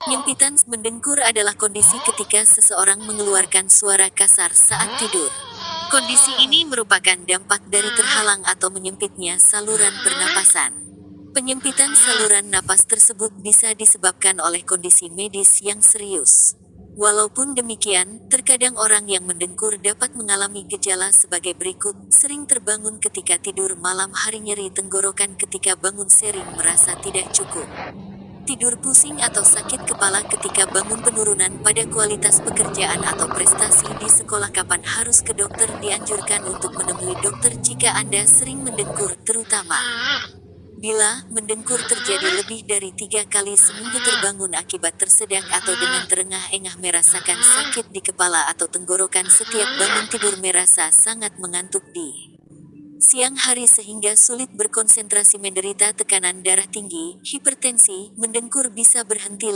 Penyempitan mendengkur adalah kondisi ketika seseorang mengeluarkan suara kasar saat tidur. Kondisi ini merupakan dampak dari terhalang atau menyempitnya saluran pernapasan. Penyempitan saluran napas tersebut bisa disebabkan oleh kondisi medis yang serius. Walaupun demikian, terkadang orang yang mendengkur dapat mengalami gejala sebagai berikut: sering terbangun ketika tidur malam hari, nyeri tenggorokan ketika bangun, sering merasa tidak cukup tidur, pusing atau sakit kepala ketika bangun, penurunan pada kualitas pekerjaan atau prestasi di sekolah. Kapan harus ke dokter? Dianjurkan untuk menemui dokter jika Anda sering mendengkur, terutama bila mendengkur terjadi lebih dari 3 kali seminggu, terbangun akibat tersedak atau dengan terengah-engah, merasakan sakit di kepala atau tenggorokan setiap bangun tidur, merasa sangat mengantuk di siang hari sehingga sulit berkonsentrasi, menderita tekanan darah tinggi, hipertensi. Mendengkur bisa berhenti